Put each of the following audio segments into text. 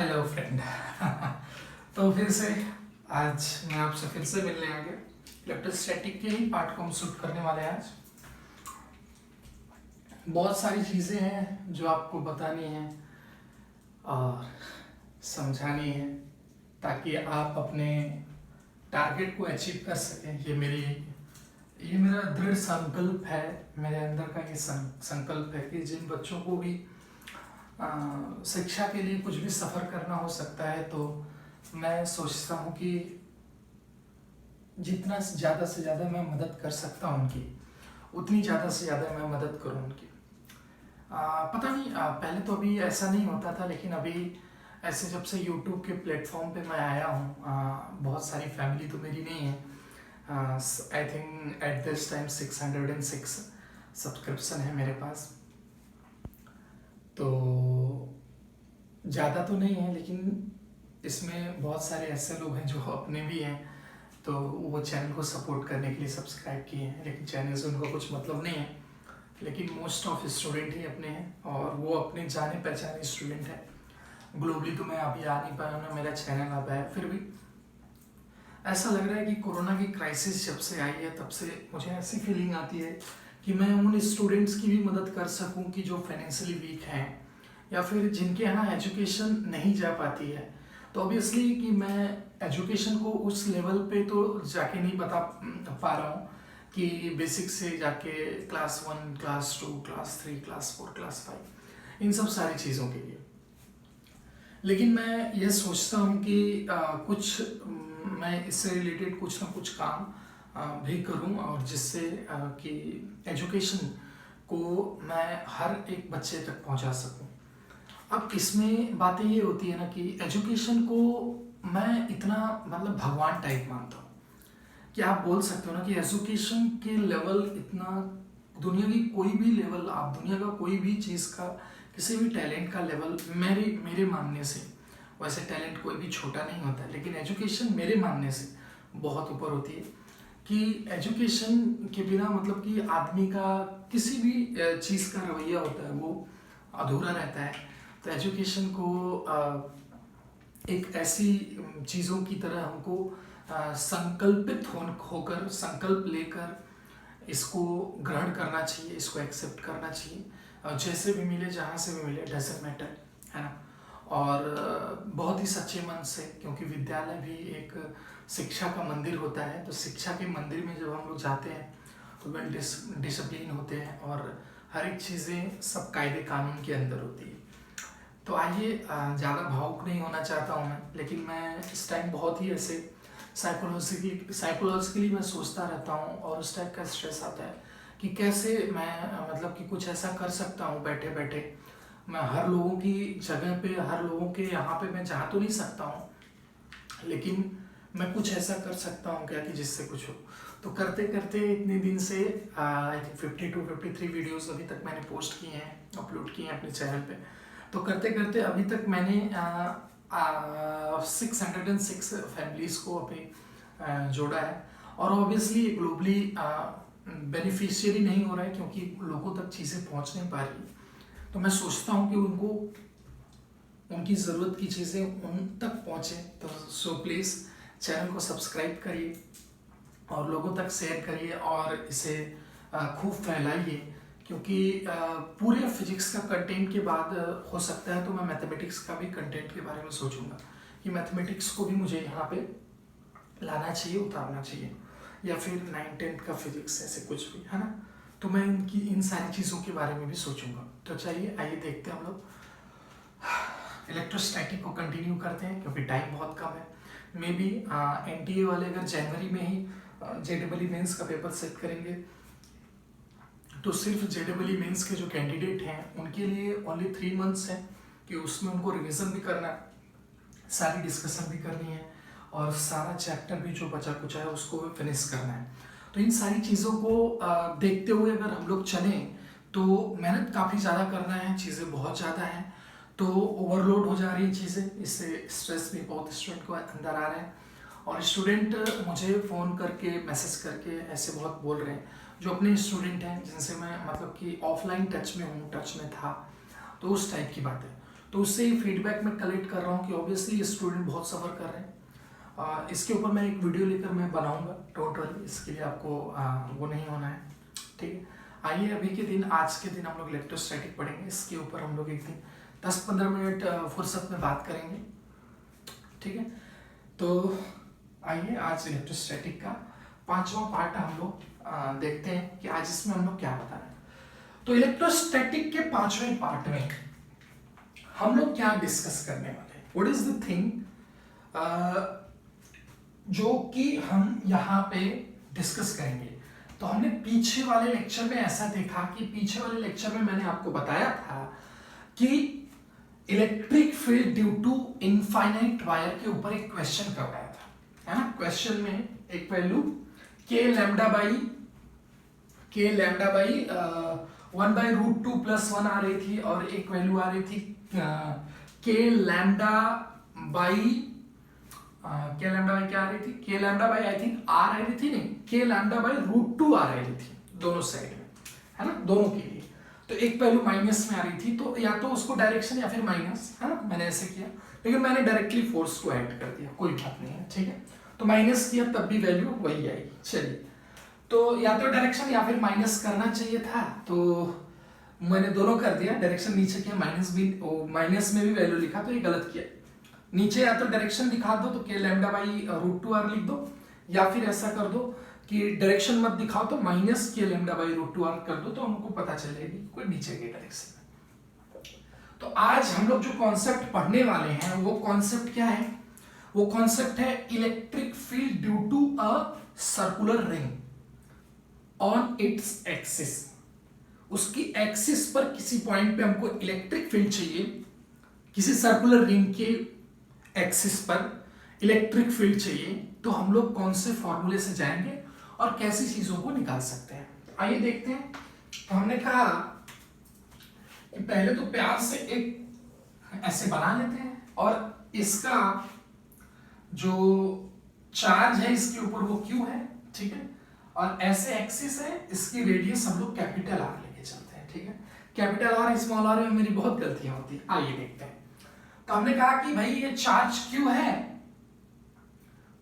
Hello friend. तो फिर से आज मैं आपसे फिर से मिलने आ गया। इलेक्ट्रोस्टैटिक के ही पार्ट को हम शूट करने वाले हैं आज। बहुत सारी चीज़ें हैं जो आपको बतानी है और समझानी है ताकि आप अपने टारगेट को अचीव कर सकें। ये मेरा दृढ़ संकल्प है। मेरे अंदर का ये संकल्प है कि जिन बच्चों को भी शिक्षा के लिए कुछ भी सफ़र करना हो सकता है, तो मैं सोचता हूँ कि जितना ज़्यादा से ज़्यादा मैं मदद कर सकता हूँ उनकी, उतनी ज़्यादा से ज़्यादा मैं मदद करूँ उनकी। पता नहीं, पहले तो अभी ऐसा नहीं होता था, लेकिन अभी ऐसे जब से यूट्यूब के प्लेटफॉर्म पे मैं आया हूँ, बहुत सारी फैमिली तो मेरी नहीं है। I think at this time 606 subscription है मेरे पास। तो ज़्यादा तो नहीं है, लेकिन इसमें बहुत सारे ऐसे लोग हैं जो अपने भी हैं, तो वो चैनल को सपोर्ट करने के लिए सब्सक्राइब किए हैं, लेकिन चैनल से उनको कुछ मतलब नहीं है। लेकिन मोस्ट ऑफ स्टूडेंट ही अपने हैं और वो अपने जाने पहचाने स्टूडेंट हैं। ग्लोबली तो मैं अभी आ नहीं पाया ना, मेरा चैनल अब है। फिर भी ऐसा लग रहा है कि कोरोना की क्राइसिस जब से आई है तब से मुझे ऐसी फीलिंग आती है कि मैं उन स्टूडेंट्स की भी मदद कर सकूं कि जो फाइनेंशियली वीक हैं या फिर जिनके यहाँ एजुकेशन नहीं जा पाती है। तो ऑब्वियसली कि मैं एजुकेशन को उस लेवल पे तो जाके नहीं बता पा रहा हूँ कि बेसिक से जाके class 1, class 2, class 3, class 4, class 5, इन सब सारी चीज़ों के लिए। लेकिन मैं ये सोचता हूँ कि मैं इससे रिलेटेड कुछ ना कुछ काम भी करूँ, और जिससे कि एजुकेशन को मैं हर एक बच्चे तक पहुँचा सकूँ। अब इसमें बातें ये होती है ना कि एजुकेशन को मैं इतना मतलब भगवान टाइप मानता हूँ कि आप बोल सकते हो ना कि एजुकेशन के लेवल इतना, दुनिया की कोई भी लेवल, आप दुनिया का कोई भी चीज़ का, किसी भी टैलेंट का लेवल, मेरे मानने से, वैसे टैलेंट कोई भी छोटा नहीं होता है, लेकिन एजुकेशन मेरे मानने से बहुत ऊपर होती है। कि एजुकेशन के बिना मतलब कि आदमी का किसी भी चीज़ का रवैया होता है वो अधूरा रहता है। तो एजुकेशन को एक ऐसी चीज़ों की तरह हमको संकल्पित होकर, संकल्प लेकर इसको ग्रहण करना चाहिए, इसको एक्सेप्ट करना चाहिए, जैसे भी मिले, जहाँ से भी मिले, डजंट मैटर, है ना। और बहुत ही सच्चे मन से, क्योंकि विद्यालय भी एक शिक्षा का मंदिर होता है। तो शिक्षा के मंदिर में जब हम लोग जाते हैं तो वेल डिसिप्लिन होते हैं और हर एक चीज़ें सब कायदे कानून के अंदर होती है। तो आइए, ज़्यादा भावुक नहीं होना चाहता हूँ मैं, लेकिन मैं इस टाइम बहुत ही ऐसे साइकोलॉजिकली मैं सोचता रहता हूँ, और उस टाइप का स्ट्रेस आता है कि कैसे मैं मतलब कि कुछ ऐसा कर सकता हूँ बैठे बैठे। मैं हर लोगों की जगह पे, हर लोगों के यहाँ पे मैं जा तो नहीं सकता हूँ, लेकिन मैं कुछ ऐसा कर सकता हूँ क्या कि जिससे कुछ हो। तो करते करते इतने दिन से आई थिंक 52 53 वीडियोस अभी तक मैंने पोस्ट किए हैं, अपलोड किए हैं अपने चैनल पे। तो करते करते अभी तक मैंने 606 फैमिलीज को अपनी जोड़ा है। और ऑब्वियसली ग्लोबली बेनिफिशियरी नहीं हो रहा है, क्योंकि लोगों तक चीज़ें पहुंच नहीं पा रही। तो मैं सोचता हूँ कि उनको उनकी ज़रूरत की चीज़ें उन तक पहुँचे। तो सो प्लीज़ चैनल को सब्सक्राइब करिए और लोगों तक शेयर करिए और इसे खूब फैलाइए, क्योंकि पूरे फिजिक्स का कंटेंट के बाद हो सकता है तो मैं मैथमेटिक्स का भी कंटेंट के बारे में सोचूंगा कि मैथमेटिक्स को भी मुझे यहाँ पे लाना चाहिए, उतारना चाहिए, या फिर 9th-10th का फिजिक्स, ऐसे कुछ भी, है ना। तो मैं इन सारी चीज़ों के बारे में भी सोचूंगा। तो चलिए आइए देखते हैं हम लोग इलेक्ट्रोस्टैटिक को कंटिन्यू करते हैं, क्योंकि टाइम बहुत कम है। मे बी NTA वाले अगर जनवरी में ही JEE मेंस का पेपर सेट करेंगे तो सिर्फ JEE मेंस के जो कैंडिडेट हैं उनके लिए ओनली 3 मंथ्स हैं कि उसमें उनको रिवीजन भी करना है, सारी डिस्कशन भी करनी है, और सारा चैप्टर भी जो बचा कुचा है उसको फिनिश करना है। तो इन सारी चीज़ों को देखते हुए अगर हम लोग चलें तो मेहनत काफ़ी ज़्यादा करना है, चीज़ें बहुत ज़्यादा हैं, तो ओवरलोड हो जा रही है चीज़ें, इससे स्ट्रेस भी बहुत स्टूडेंट को अंदर आ रहे हैं। और स्टूडेंट मुझे फ़ोन करके, मैसेज करके ऐसे बहुत बोल रहे हैं जो अपने स्टूडेंट हैं, जिनसे मैं मतलब कि ऑफलाइन टच में हूँ, टच में था, तो उस टाइप की बात है। तो उससे ही फीडबैक मैं कलेक्ट कर रहा हूँ कि ऑब्वियसली स्टूडेंट बहुत सफ़र कर रहे हैं। इसके ऊपर मैं एक वीडियो लेकर मैं बनाऊंगा, डोंट वरी, इसके लिए आपको वो नहीं होना है, ठीक है। आइए अभी के दिन, आज के दिन हम लोग इलेक्ट्रोस्टैटिक पढ़ेंगे, इसके ऊपर हम लोग एक दिन 10-15 मिनट फुर्सत में बात करेंगे, ठीक है। तो आइए आज इलेक्ट्रोस्टैटिक का 5वां पार्ट हम लोग देखते हैं कि आज इसमें हम लोग क्या बता रहे हैं। तो इलेक्ट्रोस्टैटिक के 5वें पार्ट में हम लोग क्या डिस्कस करने वाले हैं, व्हाट इज द थिंग जो कि हम यहाँ पे डिस्कस करेंगे। तो हमने पीछे वाले लेक्चर में ऐसा देखा कि पीछे वाले लेक्चर में मैंने आपको बताया था कि electric field due to infinite wire के ऊपर एक क्वेश्चन करवाया था, है ना। क्वेश्चन में एक वैल्यू k लैम्डा बाई 1/√2 + 1 आ रही थी, और एक वैल्यू आ रही थी k लैम्डा बाई क्या आ रही थी, k lambda by I think r आ रही थी, नहीं, k लैम्डा बाई √2 आ रही थी, दोनों साइड में, है ना, दोनों के लिए। तो एक वैल्यू माइनस में आ रही थी, तो या तो उसको डायरेक्शन या फिर माइनस, है ना, मैंने ऐसे किया, लेकिन मैंने डायरेक्टली फोर्स को ऐड कर दिया, कोई बात नहीं है, ठीक है। तो माइनस किया तब भी वैल्यू वही आएगी। चलिए, तो या तो डायरेक्शन या फिर माइनस करना चाहिए था, तो मैंने दोनों कर दिया, डायरेक्शन नीचे किया, माइनस में भी वैल्यू लिखा, तो ये गलत किया। नीचे या तो डायरेक्शन दिखा दो, तो k लैम्डा बाई √2r लिख दो, या फिर ऐसा कर दो कि डायरेक्शन मत दिखाओ, तो minus k lambda by √2r कर दो, तो हमको पता चलेगी कोई नीचे के डायरेक्शन में। तो आज हम लोग जो कॉन्सेप्ट पढ़ने वाले हैं वो कॉन्सेप्ट क्या है, वो कॉन्सेप्ट है electric field due to a circular ring on its axis. उसकी एक्सिस पर किसी पॉइंट पे हमको इलेक्ट्रिक फील्ड चाहिए, किसी सर्कुलर रिंग के एक्सिस पर इलेक्ट्रिक फील्ड चाहिए, तो हम लोग कौन से फॉर्मूले से जाएंगे और कैसी चीजों को निकाल सकते हैं, आइए देखते हैं। तो हमने कहा कि पहले तो प्यार से एक ऐसे बना लेते हैं, और इसका जो चार्ज है इसके ऊपर वो Q है, ठीक है, और ऐसे एक्सिस है, इसकी रेडियस हम लोग कैपिटल R लेके चलते हैं, ठीक है। कैपिटल R स्मॉल r में मेरी बहुत गलतियां होती है, आइए देखते हैं। तो हमने कहा कि भाई ये चार्ज Q है,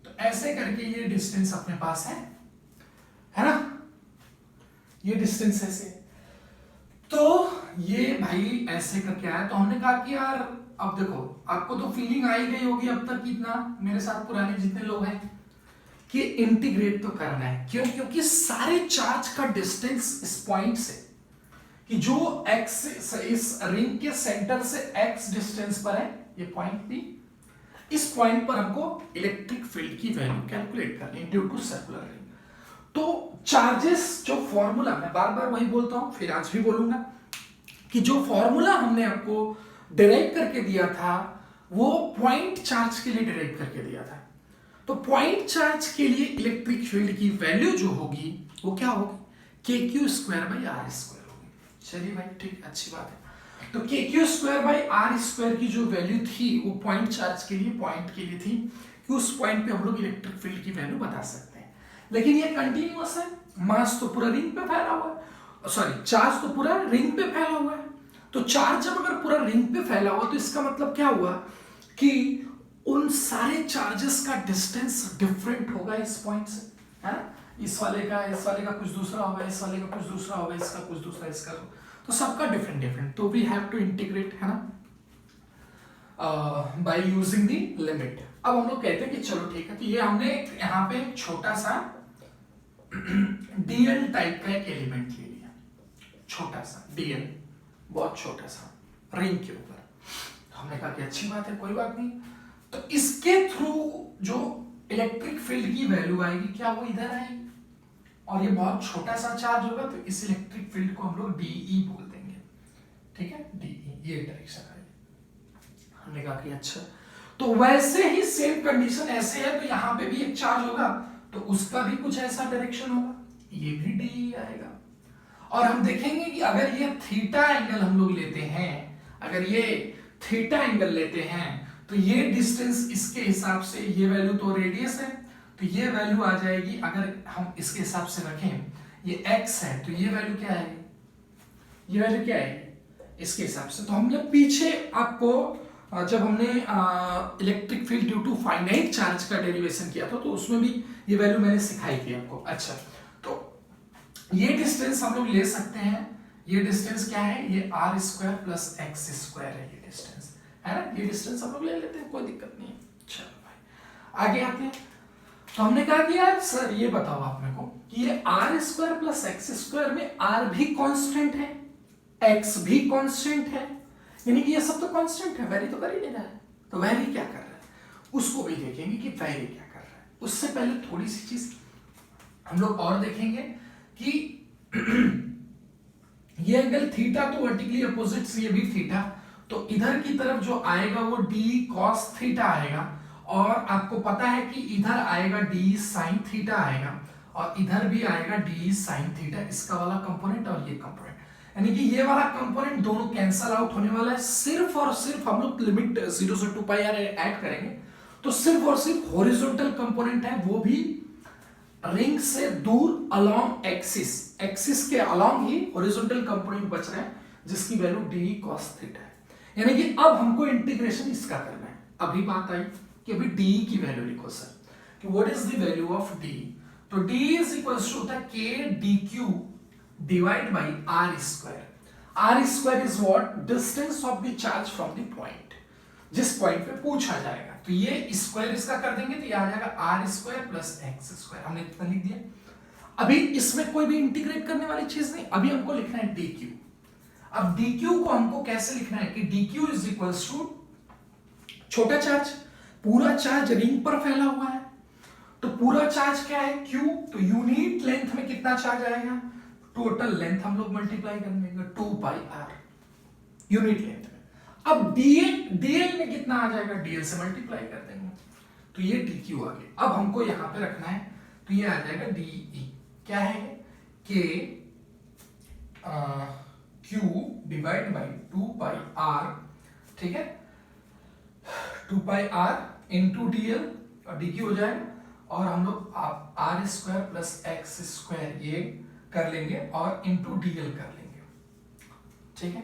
तो ऐसे करके ये डिस्टेंस अपने पास है ना, ये डिस्टेंस ऐसे, तो ये भाई ऐसे करके आया। तो हमने कहा कि यार अब देखो, आपको तो फीलिंग आ ही गई होगी अब तक, इतना मेरे साथ पुराने जितने लोग हैं, कि इंटीग्रेट तो करना है। क्यों? क्योंकि सारे चार्ज का डिस्टेंस इस पॉइंट से, कि जो x इस रिंग के सेंटर से x डिस्टेंस पर है, ये पॉइंट P, इस पॉइंट पर हमको इलेक्ट्रिक फील्ड की वैल्यू कैलकुलेट करनी है ड्यू टू सर्कुलर रिंग। तो चार्जेस जो फॉर्मूला, मैं बार बार वही बोलता हूं, फिर आज भी बोलूंगा, कि जो फॉर्मूला हमने आपको डिराइव करके दिया था वो पॉइंट चार्ज के लिए डिराइव करके दिया था। तो पॉइंट चार्ज के लिए इलेक्ट्रिक फील्ड की वैल्यू जो होगी वो क्या होगी, kq²/r² होगी। चलिए भाई, ठीक, अच्छी बात है। तो kq²/r² की जो वैल्यू थी वो पॉइंट चार्ज के लिए, पॉइंट के लिए थी कि उस पॉइंट पे हम लोग इलेक्ट्रिक फील्ड की वैल्यू बता सकते हैं। लेकिन ये कंटिन्यूअस है, मास तो पूरा रिंग पे फैला हुआ है, सॉरी, चार्ज तो पूरा रिंग पे फैला हुआ है। तो चार्ज जब अगर पूरा रिंग पे फैला हुआ, तो इसका मतलब क्या हुआ कि उन सारे चार्जेस का डिस्टेंस डिफरेंट होगा इस पॉइंट से, है ना। इस वाले का कुछ दूसरा होगा, इस वाले का कुछ दूसरा होगा, इसका कुछ दूसरा, इसका, तो सबका डिफरेंट। तो वी हैव टू इंटीग्रेट, है ना, बाय यूजिंग द लिमिट। अब हम लोग कहते हैं कि चलो ठीक है, तो ये हमने यहाँ पे छोटा सा डीएल टाइप का एक एलिमेंट ले लिया, छोटा सा डीएल, बहुत छोटा सा रिंग के ऊपर। हमने कहा कि अच्छी बात है, कोई बात नहीं। तो इसके थ्रू जो इलेक्ट्रिक फील्ड की वैल्यू आएगी, क्या वो इधर आएगी, और ये बहुत छोटा सा चार्ज होगा, तो इस इलेक्ट्रिक फील्ड को हम लोग डीई बोल देंगे, ठीक है, डीई, ये डायरेक्शन आएगी। हमने कहा कि अच्छा, तो वैसे ही सेम कंडीशन ऐसे है, तो यहाँ पे भी एक चार्ज होगा, तो उसका भी कुछ ऐसा डायरेक्शन होगा, ये भी डीई आएगा। और हम देखेंगे कि अगर ये थीटा एंगल हम लोग लेते हैं, अगर ये थीटा एंगल लेते हैं, तो ये डिस्टेंस इसके हिसाब से, ये वैल्यू तो रेडियस है, तो ये वैल्यू आ जाएगी, अगर हम इसके हिसाब से रखें, ये x है, तो ये वैल्यू क्या आएगी, ये वैल्यू क्या आएगी, इसके हिसाब से। तो हमने पीछे आपको जब हमने electric field due to finite charge का डेरिवेशन किया था तो उसमें भी ये वैल्यू मैंने सिखाई थी आपको। अच्छा, तो ये डिस्टेंस हम लोग ले सकते हैं। ये डिस्टेंस क्या है, ये r square plus x square है ये डिस्टेंस, है ना। ये डिस्टेंस हम लोग ले लेते हैं, कोई दिक्कत नहीं है। चलो भाई आगे आते हैं। तो हमने कहा कि यार सर ये बताओ आप मेरे को कि ये r square plus x square में आर भी कांस्टेंट है, एक्स भी कांस्टेंट है, यानी कि ये सब तो कांस्टेंट है, वेरी तो कर ही नहीं रहा है। तो वेरी क्या कर रहा है उसको भी देखेंगे कि वेरी क्या कर रहा है। उससे पहले थोड़ी सी चीज हम लोग और देखेंगे कि ये एंगल थीटा तो वर्टिकली अपोजिट से ये भी थीटा, तो इधर की तरफ जो आएगा वो डी कॉस थीटा आएगा, और आपको पता है कि इधर आएगा डी साइन थीटा आएगा, और इधर भी आएगा डी साइन थीटा, इसका वाला कंपोनेंट और ये कंपोनेंट, यानी कि ये वाला कंपोनेंट दोनों कैंसल आउट होने वाला है। सिर्फ और सिर्फ हम लोग लिमिट 0 से 2 पाई आर ऐड करेंगे तो सिर्फ और सिर्फ हॉरिजॉन्टल कंपोनेंट है, वो भी रिंग से दूर अलोंग एक्सिस, एक्सिस के अलोंग ही हॉरिजॉन्टल कंपोनेंट बच रहे हैं जिसकी वैल्यू डी कॉस थीटा है। यानी कि अब हमको इंटीग्रेशन इसका करना है। अभी बात आई कि अभी डी की वैल्यू लिखो सर, कि what is the value of d. तो डी इज इक्वल्स टू होता है के d q divide by r square. Are square is what, distance of the charge from the point, जिस पॉइंट पे पूछा जाएगा। तो ये स्क्वायर इसका कर देंगे तो ये आ जाएगा r square plus x square, हमने इतना लिख दिया। अभी इसमें कोई भी इंटीग्रेट करने वाली चीज नहीं, अभी हमको लिखना है डी क्यू। अब डी क्यू को हमको कैसे लिखना है कि d q is equals to छोटा चार्ज, पूरा चार्ज रिंग पर फैला हुआ है, तो पूरा चार्ज क्या है क्यू, तो यूनिट लेंथ में कितना चार्ज आएगा, टोटल लेंथ हम लोग मल्टीप्लाई कर देंगे 2 पाई आर यूनिट लेंथ में। अब डीएल में कितना आ जाएगा, डीएल से मल्टीप्लाई कर देंगे, तो ये डी क्यू आ गया। अब हमको यहां पे रखना है तो ये आ जाएगा डीई, क्या है k q divide by 2 pi r, ठीक है, 2 पाई आर इंटू डीएल, और डी क्यू हो जाएगा, और हम लोग r square plus x square ये कर लेंगे और इंटू डीएल कर लेंगे, ठीक है।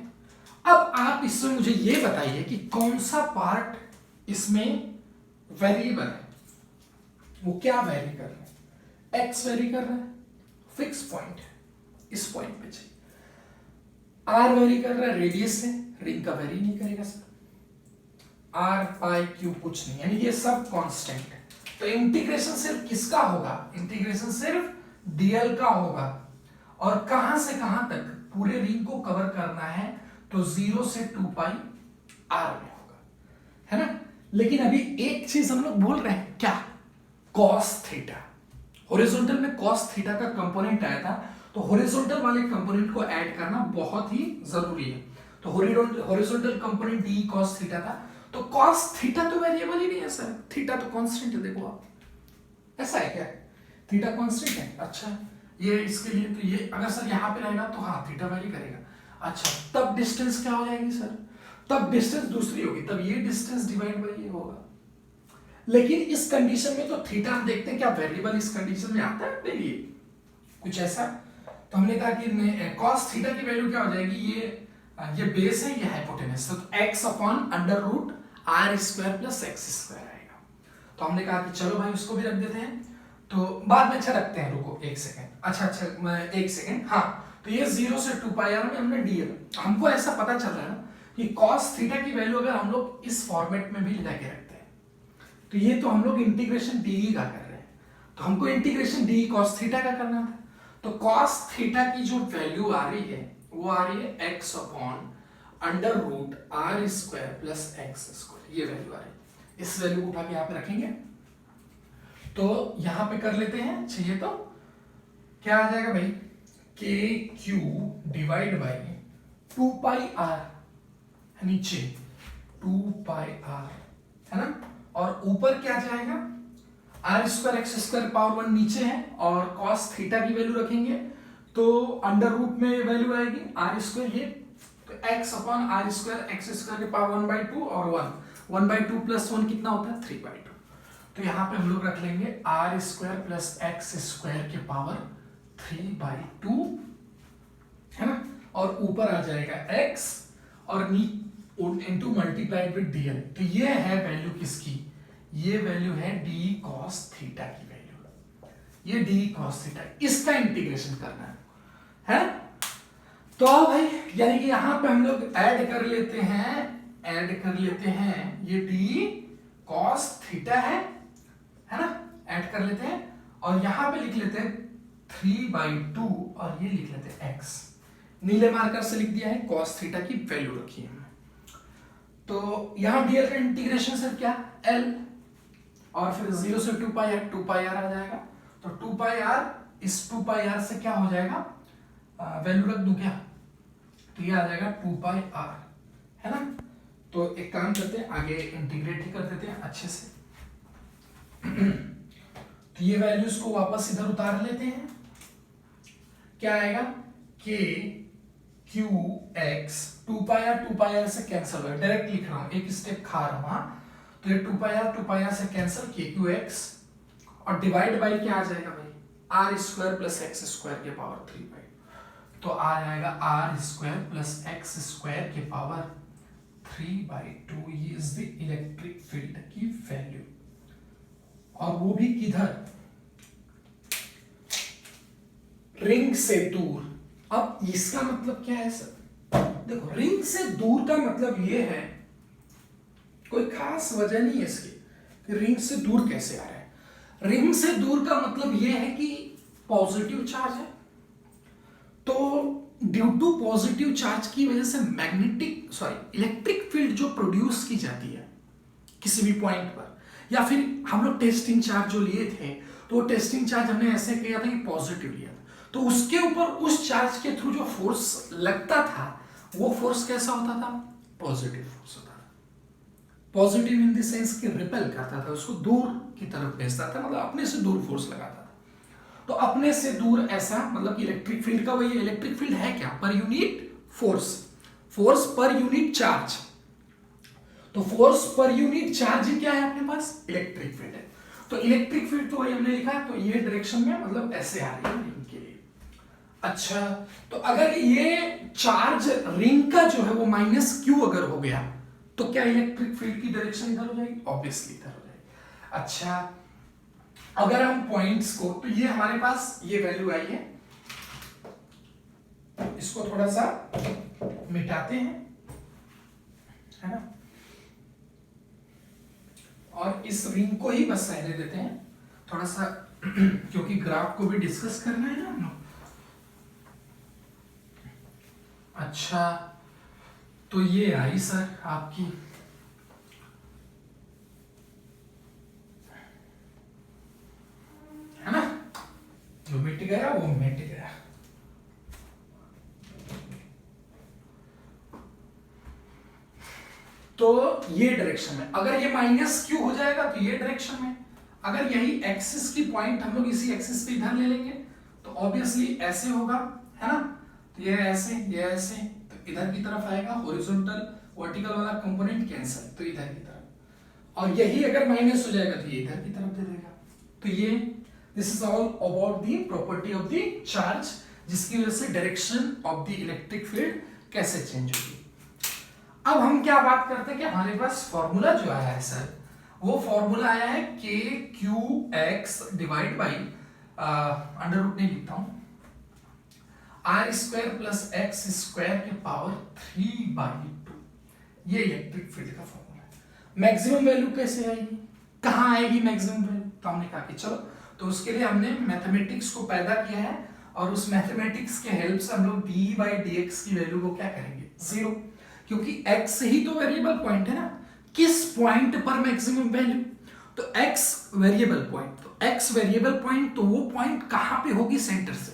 अब आप इसमें मुझे ये बताइए कि कौन सा पार्ट इसमें वेरिएबल है, वो क्या वेरी कर रहा है, एक्स वेरी कर रहा है, फिक्स पॉइंट है, इस पॉइंट पे चाहिए। आर वेरी कर रहा है रेडियस से, रिंग का वेरी नहीं करेगा सर, आर पाई क्यू कुछ नहीं, यानी ये सब कांस्टेंट है। तो इंटीग्रेशन सिर्फ किसका होगा, इंटीग्रेशन सिर्फ डीएल का होगा, और कहां से कहां तक, पूरे रिंग को कवर करना है तो 0 से 2 पाई आर में होगा, है ना। लेकिन अभी एक चीज हम लोग भूल रहे हैं, क्या, कॉस थीटा। हॉरिजॉन्टल में कॉस थीटा का कंपोनेंट आया था, तो हॉरिजॉन्टल वाले कंपोनेंट को ऐड करना बहुत ही जरूरी है। तो horizontal component D cos theta था, तो कॉस थीटा तो वेरिएबल ही नहीं है सर, थीटा तो कांस्टेंट है। देखो आप, ऐसा है क्या, थीटा कांस्टेंट है, अच्छा ये इसके लिए तो ये अगर सर यहां पे रहेगा तो हाँ थीटा वेरी करेगा, अच्छा तब डिस्टेंस क्या हो जाएगी सर, तब डिस्टेंस दूसरी होगी, तब ये डिस्टेंस डिवाइड बाई ये होगा। लेकिन इस कंडीशन में तो थीटा हम देखते हैं क्या वेरिएबल इस कंडीशन में आता है नहीं, कुछ ऐसा। तो हमने कहा कि cos थीटा की वैल्यू क्या हो जाएगी, ये बेस है, ये हाइपोटेनस, तो x upon under root r square plus x square आएगा। तो हमने कहा कि चलो भाई उसको भी रख देते हैं, तो बाद में अच्छा रखते हैं, रुको एक सेकेंड, अच्छा एक सेकेंड, हाँ। तो ये 0 से 2 पाई आर में हमने डीएल, हमको ऐसा पता चल रहा है ना कि cos थीटा की वैल्यू अगर हम लोग इस फॉर्मेट में भी लेके रखते हैं, तो ये तो हम लोग इंटीग्रेशन डी का कर रहे हैं, तो हमको इंटीग्रेशन डी cos थीटा का करना था। तो cos थीटा की जो वैल्यू आ रही है वो आ रही है x upon under root r square plus x square, ये वैल्यू आ रही है। इस वैल्यू को उठा के यहाँ पे रखेंगे, तो यहां पे कर लेते हैं, चाहिए तो क्या आ जाएगा भाई, k q divide by 2 pi r, नीचे 2 पाई आर, है ना, और ऊपर क्या जाएगा, r square x square power 1 नीचे है, और cos थीटा की वैल्यू रखेंगे तो अंडर रूट में वैल्यू आएगी आर स्क्वायर, ये तो x upon r square x square के पावर 1/2 और 1/2 प्लस 1 कितना होता है 3/2। तो यहां पे हम लोग रख लेंगे r square plus x square के पावर 3/2, है ना, और ऊपर आ जाएगा x और इनटू मल्टीप्लाइड विद dl। तो ये है वैल्यू किसकी, ये वैल्यू है डी कॉस थीटा की वैल्यू, ये डी कॉस थीटा, इसका इंटीग्रेशन करना है। तो भाई यानी कि यहां पे हम लोग ऐड कर लेते हैं ये डी कॉस थीटा है ना, ऐड कर लेते हैं और यहां पे लिख लेते हैं 3/2 और ये लिख लेते हैं x, नीले मार्कर से लिख दिया है, कॉस थीटा की वैल्यू रखी है। तो यहां dl का इंटीग्रेशन सर क्या l, और फिर 0 से 2 पाई r आ जाएगा। तो 2 पाई r, इस 2 पाई r से क्या हो जाएगा, वैल्यू रख दूं क्या, तो ये आ जाएगा 2 पाई r, है ना। तो एक काम करते हैं, आगे इंटीग्रेट ही कर देते हैं अच्छे से। तो ये वैल्यूज को वापस इधर उतार लेते हैं, क्या आएगा k q x, 2 पाई r से कैंसिल हो, डायरेक्ट लिख रहा हूं, एक स्टेप खा रहा हूं। तो ये 2 पाई r से कैंसिल, k q x और डिवाइड बाई क्या आ जाएगा भाई, r square plus x square के पावर 3/2। तो आ जाएगा r square plus x square के पावर 3/2, ये इज द इलेक्ट्रिक फील्ड की वैल्यू, और वो भी किधर, रिंग से दूर। अब इसका मतलब क्या है सर, देखो रिंग से दूर का मतलब ये है, कोई खास वजह नहीं है इसकी, रिंग से दूर कैसे आ रहा है। रिंग से दूर का मतलब ये है कि पॉजिटिव चार्ज है, तो ड्यू टू पॉजिटिव चार्ज की वजह से इलेक्ट्रिक फील्ड जो प्रोड्यूस की जाती है किसी भी पॉइंट पर, या फिर हम लोग टेस्टिंग चार्ज जो लिए थे, तो टेस्टिंग चार्ज हमने ऐसे किया था कि पॉजिटिव लिया था, तो उसके ऊपर उस चार्ज के थ्रू जो फोर्स लगता था, वो फोर्स कैसा होता था, पॉजिटिव फोर्स होता था। पॉजिटिव इन द सेंस कि रिपेल करता था, उसको दूर की तरफ भेजता था, मतलब अपने से दूर फोर्स लगाता था। तो अपने से दूर ऐसा मतलब इलेक्ट्रिक फील्ड का वही, इलेक्ट्रिक फील्ड है क्या, per unit force per unit charge. तो फोर्स पर यूनिट चार्ज क्या है अपने पास, इलेक्ट्रिक फील्ड है। तो इलेक्ट्रिक फील्ड तो वही हमने लिखा, तो ये डायरेक्शन में मतलब ऐसे आ रही है रिंग के लिए। अच्छा, तो अगर ये चार्ज रिंग का जो है वो -q अगर हो गया, तो क्या इलेक्ट्रिक फील्ड की डायरेक्शन इधर हो जाएगी, ऑब्वियसली इधर हो जाएगी। अच्छा, अगर हम पॉइंट्स को, तो ये हमारे पास ये वैल्यू आई है, इसको थोड़ा सा मिटाते हैं, है ना, और इस रिंग को ही बस रहने देते हैं थोड़ा सा, क्योंकि ग्राफ को भी डिस्कस करना है ना हम लोग। अच्छा, तो ये आई सर आपकी, है ना, जो मिट गया वो मिट गया। तो ये डायरेक्शन में, अगर ये -q हो जाएगा तो ये डायरेक्शन में, अगर यही एक्सिस की पॉइंट हम लोग इसी एक्सिस पे इधर ले लेंगे तो ऑब्वियसली ऐसे होगा, है ना, तो ये ऐसे, तो इधर की तरफ आएगा, हॉरिजॉन्टल वर्टिकल वाला कंपोनेंट कैंसिल, तो इधर की तरफ, और यही अगर माइनस हो जाएगा तो ये इधर की तरफ दे देगा। तो ये this is all about the property of the charge, जिसकी वजह से direction of the electric field कैसे चेंज होगी। अब हम क्या बात करते हैं कि हमारे पास फॉर्मूला जो आया है सर, वो फॉर्मूला आया है k q x divide by under root नहीं लिखता हूं, r square plus x square के पावर 3/2, ये इलेक्ट्रिक फील्ड का फॉर्मूला है। मैक्सिमम वैल्यू कैसे आएगी, कहां आएगी मैक्सिमम वैल्यू, तो हमने कहा कि चलो, तो उसके लिए हमने मैथमेटिक्स को पैदा किया है, और उस मैथमेटिक्स के हेल्प से हम लोग d/dx की वैल्यू को क्या करेंगे, 0, क्योंकि x ही तो वेरिएबल पॉइंट है ना, किस पॉइंट पर मैक्सिमम वैल्यू, तो x वेरिएबल पॉइंट, तो x वेरिएबल पॉइंट, तो वो पॉइंट कहां पे होगी, सेंटर से,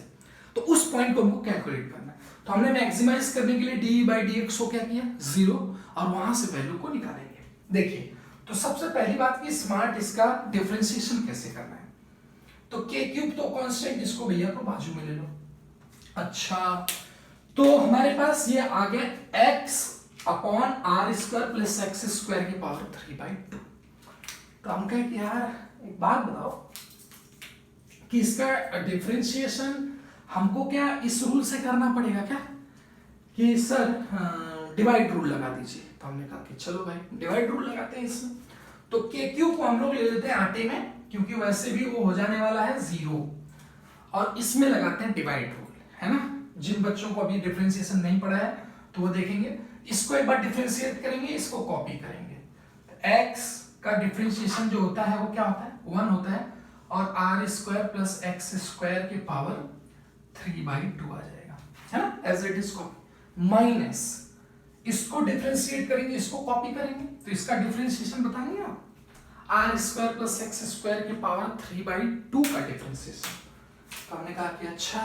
तो उस पॉइंट को हमको कैलकुलेट करना है। तो हमने मैक्सिमाइज करने के लिए d/dx को क्या किया, 0, और वहां से वैल्यू को निकालेंगे। देखिए, तो सबसे पहली बात की स्मार्ट इसका डिफरेंशिएशन कैसे करना है, तो k³ तो कांस्टेंट, इसको भैया को बाजू में ले लो। अच्छा, तो हमारे पास ये आ गया x upon r square plus x square की पावर 3/2। तो हम कहें कि यार एक बात बताओ कि इसका डिफरेंशिएशन हमको क्या इस रूल से करना पड़ेगा क्या, कि सर डिवाइड रूल लगा दीजिए। तो हमने कहा कि चलो भाई डिवाइड रूल लगाते हैं इसमें। तो के क्यू को हम लोग ले लेते हैं आटे में, क्योंकि वैसे भी वो हो जाने वाला है 0, और इसमें लगाते हैं डिवाइड रूल, है ना। जिन बच्चों को अभी डिफरेंशिएशन नहीं पढ़ा है तो वो देखेंगे, इसको एक बार डिफरेंशिएट करेंगे, इसको कॉपी करेंगे। x का डिफरेंशिएशन जो होता है वो क्या होता है, 1 होता है, और r square plus x square के पावर 3/2 आ जाएगा, है ना, as it is copy. Minus इसको डिफरेंशिएट करेंगे, इसको कॉपी करेंगे, तो इसका डिफरेंशिएशन बताएंगे आप, r square plus x square के पावर 3/2 का डिफरेंशिएशन। तो हमने कहा कि अच्छा,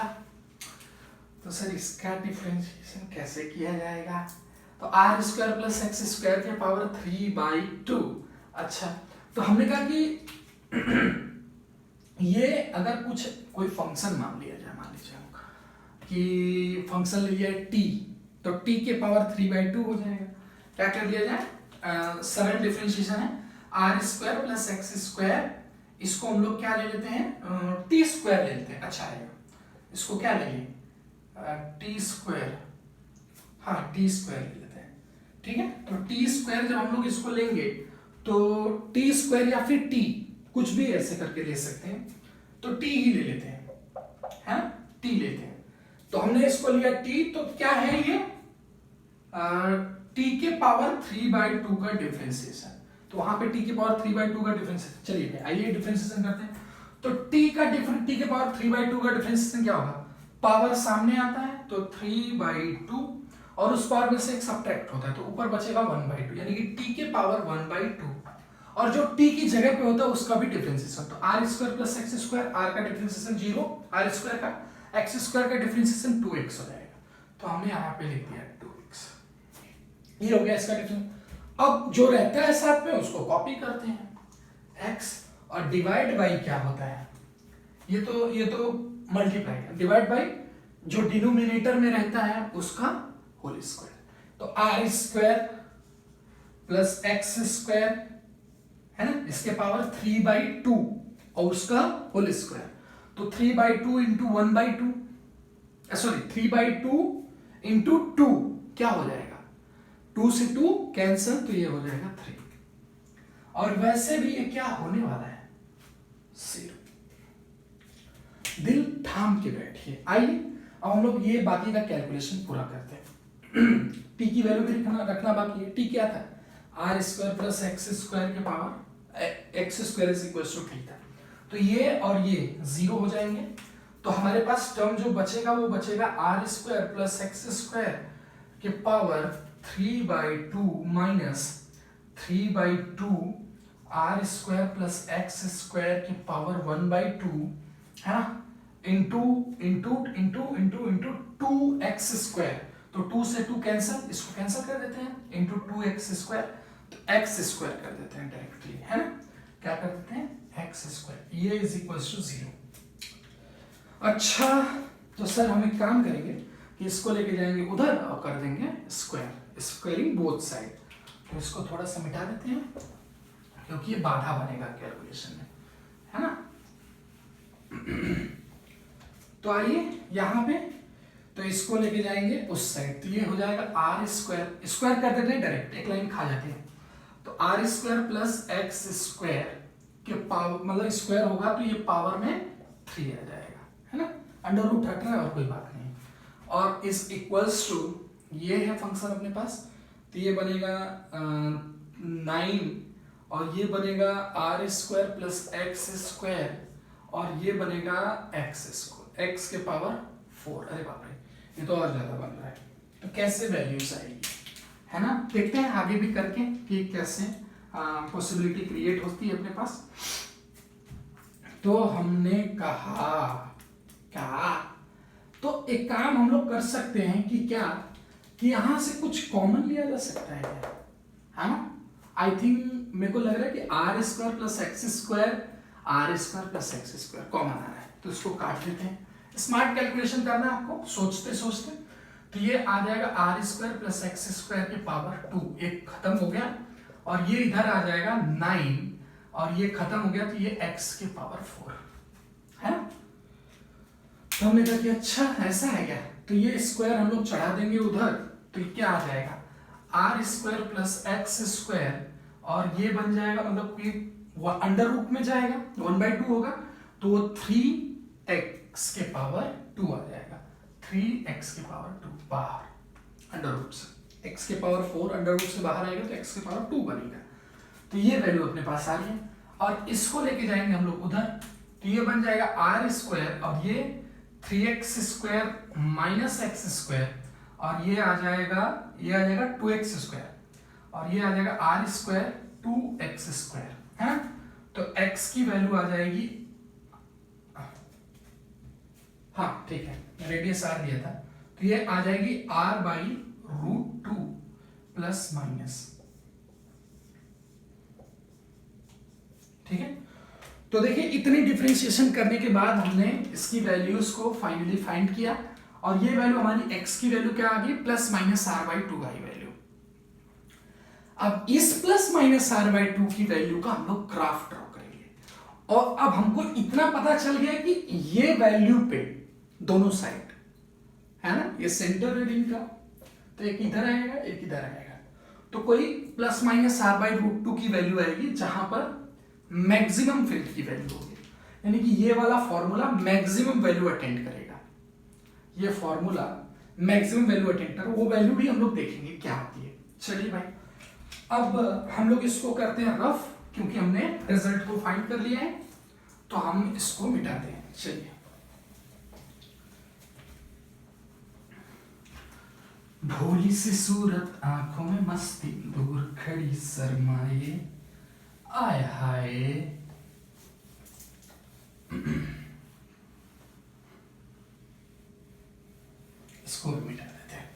तो सर इसका डिफरेंशिएशन कैसे किया जाएगा, तो r square plus x square के पावर 3/2। अच्छा, तो हमने कहा कि ये अगर कुछ कोई फंक्शन मान लिया जाए, मान लीजिए कि फंक्शन ले लिया t, तो t के पावर 3/2 हो जाएगा। क्या कर लिया जाए, सरल डिफरेंशिएशन है, r square plus x square, इसको हम लोग क्या ले लेते हैं, टी स्क्वायर ले लेते हैं। अच्छा आएगा, इसको क्या ले लें, टी स्क्वायर, हाँ टी स्क्वायर ले लेते हैं, ठीक है। तो टी स्क्वायर जब हम लोग इसको लेंगे तो टी स्क्वायर या फिर टी, कुछ भी ऐसे करके ले सकते हैं, तो टी ही ले लेते हैं, है ना, टी लेते हैं। तो हमने इसको लिया टी, तो क्या है ये, टी के पावर 3/2 का डिफरेंशिएशन। तो वहां पे टी के पावर 3/2 का डिफरेंशिएशन, चलिए आइए डिफरेंशिएशन करते हैं। तो टी के पावर 3/2 का डिफरेंशिएशन क्या होगा, पावर सामने आता है तो 3/2, और उस पावर में से एक सब्ट्रैक्ट होता है, तो ऊपर बचेगा 1/2, यानी कि टी के पावर 1/2, और जो टी की जगह पे होता है उसका भी डिफरेंशिएशन। तो r square plus x square, r का डिफरेंशिएशन 0, आर स्क्वायर का, एक्स स्क्वायर का डिफरेंशिएशन 2x हो जाएगा। तो हमने यहाँ पे लिख दिया 2x, ये हो गया इसका डिफरेंस। अब जो रहता है साथ में उसको कॉपी करते हैं, x, और डिवाइड बाई क्या होता है, ये तो मल्टीप्लाई है, डिवाइड बाई जो डिनोमिनेटर में रहता है उसका होल स्क्वायर। तो r square plus x square, है ना, इसके पावर 3/2 और उसका होल स्क्वायर, तो 3/2 इंटू 1/2, सॉरी 3/2 इंटू 2 क्या हो जाएगा, 2 से 2 कैंसिल, तो ये हो जाएगा 3, और वैसे भी ये क्या होने वाला है, 0। दिल थाम के बैठिए। आइए अब हम लोग ये बाकी का कैलकुलेशन पूरा करते हैं। टी की वैल्यू भी रखना बाकी है। टी क्या था, R square plus x square के power X square is equal to T था, तो ये और ये 0 हो जाएंगे। तो हमारे पास टर्म जो बचेगा वो बचेगा R square plus x square के power 3/2 minus 3/2 R square plus x square के पावर 1/2, है ना, into into into into into 2x square, तो 2 से 2 कैंसिल, इसको कैंसिल कर देते हैं, इंटू 2x स्क्वायर, तो x स्क्वायर कर देते हैं डायरेक्टली, है ना, क्या कर देते हैं x स्क्वायर, ये इज इक्वल टू 0। अच्छा, तो सर हम एक काम करेंगे कि इसको लेके जाएंगे उधर और कर देंगे स्क्वायर, स्क्वायरिंग बोथ साइड। तो इसको थोड़ा सा मिटा देते हैं क्योंकि ये बाधा बनेगा कैलकुलेशन में, है ना। तो आइए यहाँ पे, तो इसको लेके जाएंगे उस साइड, तो ये हो जाएगा आर स्क्वायर, स्क्वायर कर देते हैं डायरेक्ट, एक लाइन खा जाती है, तो r square plus x square के पावर, मतलब स्क्वायर होगा तो ये पावर में 3 आ जाएगा, है ना, अंडर रूट हट रहा है और कोई बात नहीं, और इज इक्वल्स टू, ये है फंक्शन अपने पास, तो ये बनेगा 9, और ये बनेगा r square plus x square, और ये बनेगा एक्स के पावर 4। अरे बाप रे, ये तो और ज्यादा बन रहा है, तो कैसे वैल्यूज आएगी, है ना। देखते हैं आगे भी करके कि कैसे पॉसिबिलिटी क्रिएट होती है अपने पास। तो हमने कहा क्या, तो एक काम हम लोग कर सकते हैं कि क्या, कि यहां से कुछ कॉमन लिया जा सकता है क्या, है ना। आई थिंक मेरे को लग रहा है कि R square plus x square, are square plus x square common आ रहा है, तो इसको काट लेते हैं। स्मार्ट कैलकुलेशन करना है आपको सोचते सोचते, तो ये आ जाएगा r square plus x square के पावर 2, एक खत्म हो गया, और ये इधर आ जाएगा 9, और ये खत्म हो गया, तो ये x के पावर 4, है ना। हमने कहा कि अच्छा ऐसा है क्या, तो ये स्क्वायर हम लोग चढ़ा देंगे उधर, तो ये क्या आ जाएगा, r square plus x square, और ये बन जाएगा मतलब कि अंडर रूट में जाएगा 1/2 होगा, तो वो 3x के पावर 2 आ जाएगा, 3x के पावर 2 बाहर अंडर रूट से, x के पावर 4 अंडर रूट से बाहर आएगा तो x के पावर 2 बनेगा। तो ये वैल्यू अपने पास आ रही है, और इसको लेके जाएंगे हम लोग उधर, तो ये बन जाएगा आर स्क्वायर और ये 3x square minus x square, और ये आ जाएगा 2x स्क्वायर, और ये आ जाएगा आर स्क्वायर 2x स्क्वायर, है ना। तो x की वैल्यू आ जाएगी, हाँ ठीक है, रेडियस आर दिया था, तो ये आ जाएगी r/√2 प्लस माइनस, ठीक है। तो देखिए इतनी डिफरेंशिएशन करने के बाद हमने इसकी वैल्यूज को फाइनली फाइंड किया, और ये वैल्यू हमारी x की वैल्यू क्या आ गई, plus minus r/2 I value. अब इस प्लस माइनस r/2 की वैल्यू का हम लोग ग्राफ ड्रॉ करेंगे, और अब हमको इतना पता चल गया कि ये वैल्यू पे दोनों साइड है ना, ये सेंटर रीडिंग का, तो एक इधर आएगा एक इधर आएगा, तो कोई प्लस माइनस r/2 की वैल्यू आएगी जहां पर मैक्सिमम फील्ड की वैल्यू होगी, यानी कि ये वाला फॉर्मूला मैक्सिमम वैल्यू अटेंड करेगा, ये फॉर्मूला मैक्सिमम वैल्यू अटेंड कर, वो वैल्यू भी हम लोग देखेंगे क्या होती है। चलिए भाई, अब हम लोग इसको करते हैं रफ, क्योंकि हमने रिजल्ट को फाइंड कर लिया है, तो हम इसको मिटाते हैं। चलिए, भोली सी सूरत आंखों में मस्ती, दूर खड़ी शर्माए, आय हाय, इसको भी मिटा देते हैं।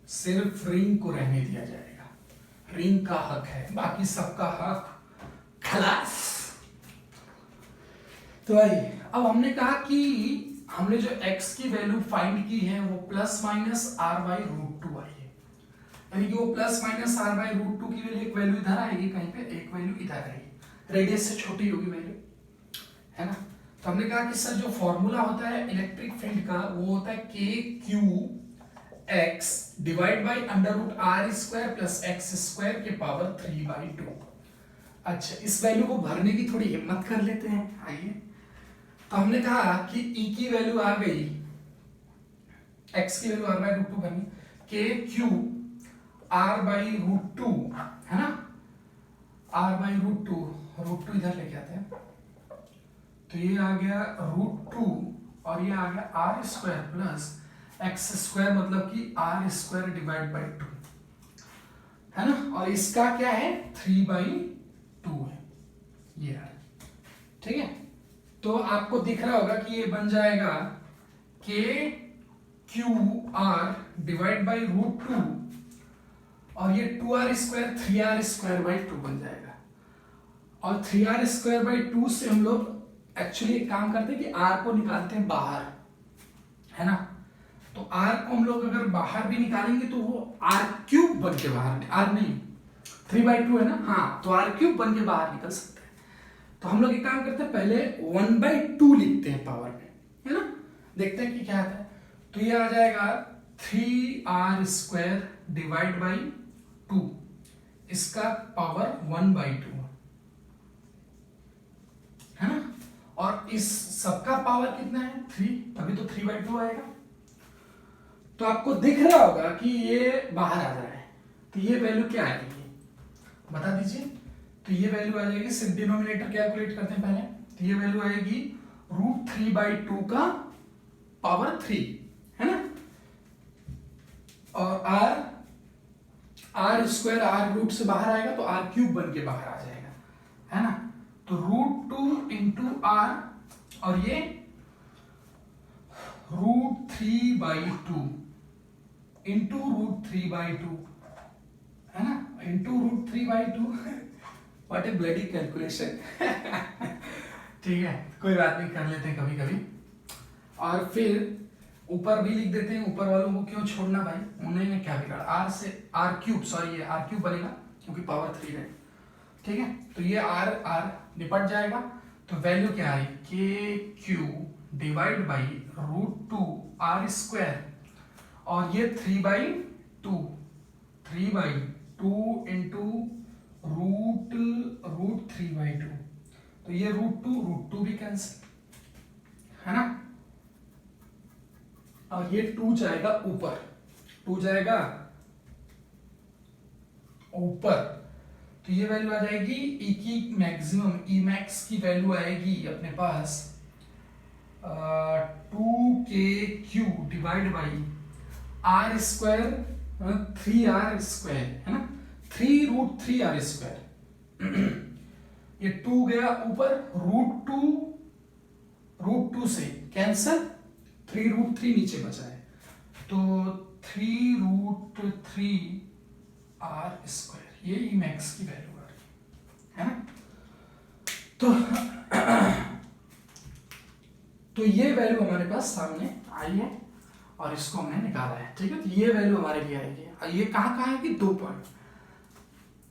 सिर्फ रिंग को रहने दिया जाएगा, रिंग का हक है, बाकी सबका हक खलास। तो भाई अब हमने कहा कि हमने जो x की वैल्यू फाइंड की है वो प्लस माइनस r/√2 आई है, यानी कि वो प्लस माइनस r/√2 की वैल्यू, एक वैल्यू इधर आएगी कहीं पे, एक वैल्यू इधर आएगी, रेडियस से छोटी होगी वैल्यू, है ना। तो हमने कहा कि सर जो फॉर्मूला होता है इलेक्ट्रिक फील्ड का वो होता है kq(x) divide by √r² plus x² के पावर 3/2। अच्छा, इस वैल्यू को भरने की थोड़ी हिम्मत कर लेते हैं, आइए। तो हमने कहा कि e की वैल्यू आ गई, x की वैल्यू r/√2 बनी, kq r/√2, है ना, r/√2, √2 इधर लेके आते हैं, तो ये आ गया √2 और ये आ गया r² प्लस x², मतलब कि r² डिवाइड बाई 2, है ना, और इसका क्या है 3/2 है, ये है, ठीक है। तो आपको दिख रहा होगा कि ये बन जाएगा kqr डिवाइड बाई √2, और ये 2r² 3r² 2 बन जाएगा, और 3r² 2 से हम लोग एक्चुअली एक काम करते हैं कि r को निकालते हैं बाहर, है ना। तो r को हम लोग अगर बाहर भी निकालेंगे तो वो r³ बन के बाहर, r नहीं 3/2 है ना, हाँ, तो r³ बन के बाहर निकल सकता है। तो हम लोग एक काम करते हैं, पहले 1/2 लिखते हैं पावर में, है ना, देखते हैं कि क्या आता है। तो ये आ जाएगा 3r² डिवाइड बाई 2, इसका पावर 1/2, है ना, और इस सबका पावर कितना है 3, तभी तो 3/2 आएगा। तो आपको दिख रहा होगा कि ये बाहर आ रहा है, तो ये वैल्यू क्या आएगी बता दीजिए। तो ये वैल्यू आ जाएगी, सिर्फ डिनोमिनेटर कैलकुलेट करते हैं पहले, तो ये वैल्यू आएगी √3/2 का पावर 3, है ना, और r² r रूट से बाहर आएगा तो r³ बन के बाहर आ जाएगा, है ना। तो √2 इंटू r, और ये √3/2 इंटू √3/2, है ना, into √3/2 what A bloody calculation ठीक है, कोई बात नहीं, कर लेते हैं कभी कभी। और फिर ऊपर भी लिख देते हैं, ऊपर वालों को क्यों छोड़ना भाई, उन्होंने क्या बिगाड़ा, r से r³ सॉरी ये r³ बनेगा क्योंकि पावर 3 है, ठीक है। तो ये r निपट जाएगा, तो वैल्यू क्या आई, k q divide by root 2 r square, और ये 3/2 इंटू रूट 3/2, तो ये रूट टू भी कैंसिल है ना, और ये 2 जाएगा ऊपर, 2 जाएगा ऊपर, तो ये वैल्यू आ जाएगी ई की मैक्सिमम, ई मैक्स की वैल्यू आएगी अपने पास 2k³ divide by r square 3r square है ना, 3√3r स्क्वायर। ये 2 गया ऊपर, रूट टू से कैंसल, 3√3 नीचे बचा है, तो 3√3r स्क्वायर, ये ई मैक्स की वैल्यू आ रही है ना। तो ये वैल्यू हमारे पास सामने आई है और इसको हमने निकाला है, ठीक है। तो ये वैल्यू हमारे लिए आएगी, ये कहाँ आएगी, 2 पॉइंट,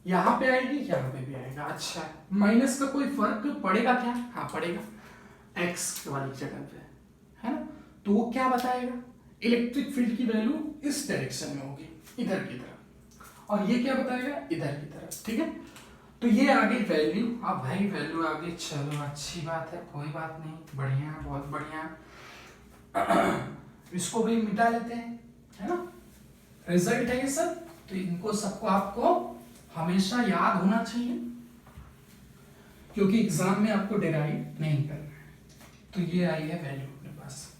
यहाँ पे आएगी, यहाँ पे भी आएगा। अच्छा, माइनस का कोई फर्क पड़ेगा क्या, हाँ पड़ेगा, एक्स वाली जगह पे है ना, तो वो क्या बताएगा, इलेक्ट्रिक फील्ड की वैल्यू इस डायरेक्शन में होगी, इधर की तरफ, और ये क्या बताएगा, इधर की तरफ, ठीक है। तो ये आ गई वैल्यू, अब भाई वैल्यू आ गई, चलो अच्छी बात है, कोई बात नहीं, बढ़िया, बहुत बढ़िया। इसको भी मिटा लेते हैं, है ना, रिजल्ट है ये सब, तो इनको सबको आपको हमेशा याद होना चाहिए, क्योंकि एग्जाम में आपको डिराइव नहीं करना है। तो ये आई है वैल्यू अपने पास,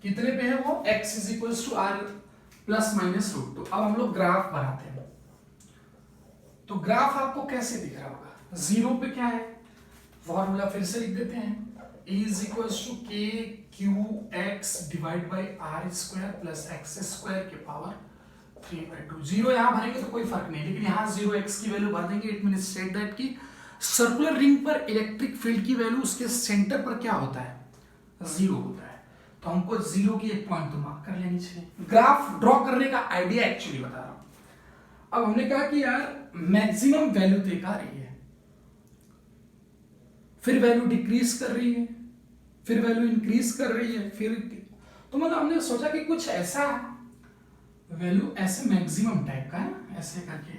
कितने पे है वो, x = r ± √2। अब हम लोग ग्राफ बनाते हैं, तो ग्राफ आपको कैसे दिख रहा होगा, 0 पे क्या है, फॉर्मूला फिर से लिख देते हैं, E = kqx divide by r square plus x square के पावर 3/2। 0 यहाँ भरेंगे तो कोई फर्क नहीं, लेकिन यहाँ 0x की वैल्यू भर देंगे, इट मींस सेड दैट की सर्कुलर रिंग पर इलेक्ट्रिक फील्ड की वैल्यू उसके सेंटर पर क्या होता है, 0 होता है, तो हमको 0 की एक पॉइंट तो मार्क कर लेनी चाहिए। ग्राफ ड्रॉ करने का आइडिया एक्चुअली बता रहा हूं। अब हमने कहा कि यार मैक्सिमम वैल्यू तो एक आ रही है, फिर वैल्यू डिक्रीज कर रही है, फिर वैल्यू इंक्रीज कर रही है, फिर तो मतलब हमने सोचा कि कुछ ऐसा वैल्यू ऐसे मैक्सिमम टाइप का है, ऐसे करके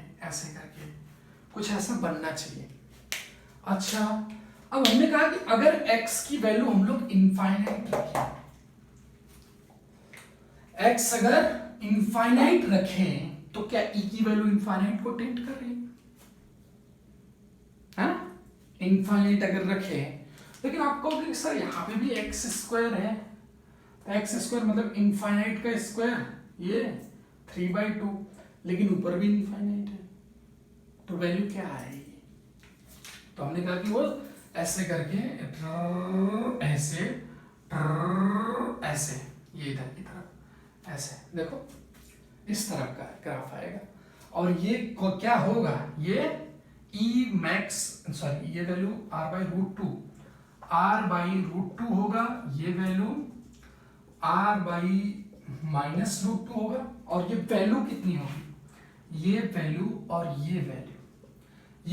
कुछ ऐसा बनना चाहिए। अच्छा, अब हमने कहा कि अगर x की वैल्यू हम लोग इनफाइनाइट रखें, x अगर इनफाइनाइट रखें तो क्या e की वैल्यू इनफाइनाइट को टेंट कर रही है ना, इनफाइनाइट अगर रखें, लेकिन आप कहोगे सर यहाँ पे भी x स्क्वायर है, तो x स्क्वायर मतलब इनफाइनाइट का स्क्वायर, ये 3/2, लेकिन ऊपर भी इनफाइनाइट है, तो वैल्यू क्या आएगी, तो हमने कहा कि वो ऐसे करके ऐसे ऐसे, ये इधर की तरफ ऐसे, देखो इस तरफ का ग्राफ आएगा, और ये क्या होगा, ये ई मैक्स, सॉरी ये वैल्यू r/√2 होगा, ये वैल्यू r/-√2 होगा, और ये वैल्यू कितनी होगी, ये वैल्यू और ये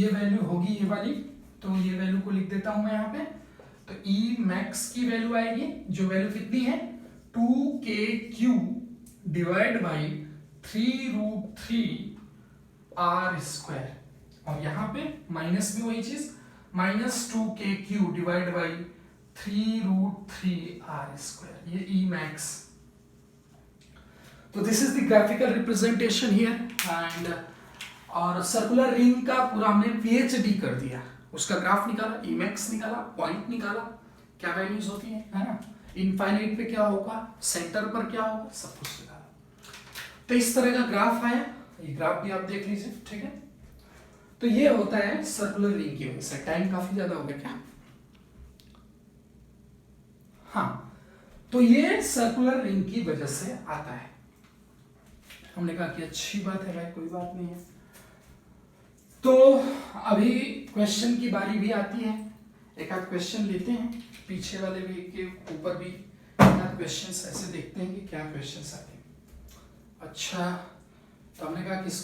वैल्यू होगी ये वाली, तो ये वैल्यू को लिख देता हूं मैं यहाँ पे, तो ई मैक्स की वैल्यू आएगी, जो वैल्यू कितनी है 2kq divide by 3√3r square, और यहाँ पे माइनस भी वही चीज, -2kq divide by 3√3r square, ये ई मैक्स। तो this is the graphical representation here, and और सर्कुलर रिंग का पूरा हमने पीएचडी कर दिया, उसका ग्राफ निकाला, ई मैक्स निकाला, पॉइंट निकाला, क्या वैल्यूज होती है ना, इनफाइनाइट पे क्या होगा, सेंटर पर क्या होगा, सब कुछ निकाला। तो इस तरह का ग्राफ आया, ये ग्राफ भी आप देख लीजिए, ठीक है। तो ये होता है सर्कुलर रिंग की वजह से। टाइम काफी ज्यादा हो गया क्या, हाँ, तो ये सर्कुलर रिंग की वजह से आता है। हमने कहा कि अच्छी बात है भाई, कोई बात नहीं है। तो अभी क्वेश्चन की बारी भी आती है, एक आध क्वेश्चन लेते हैं, पीछे वाले भी के ऊपर भी एक आध क्वेश्चन ऐसे देखते हैं कि क्या क्वेश्चन आते हैं। अच्छा, तो हमने कहा कि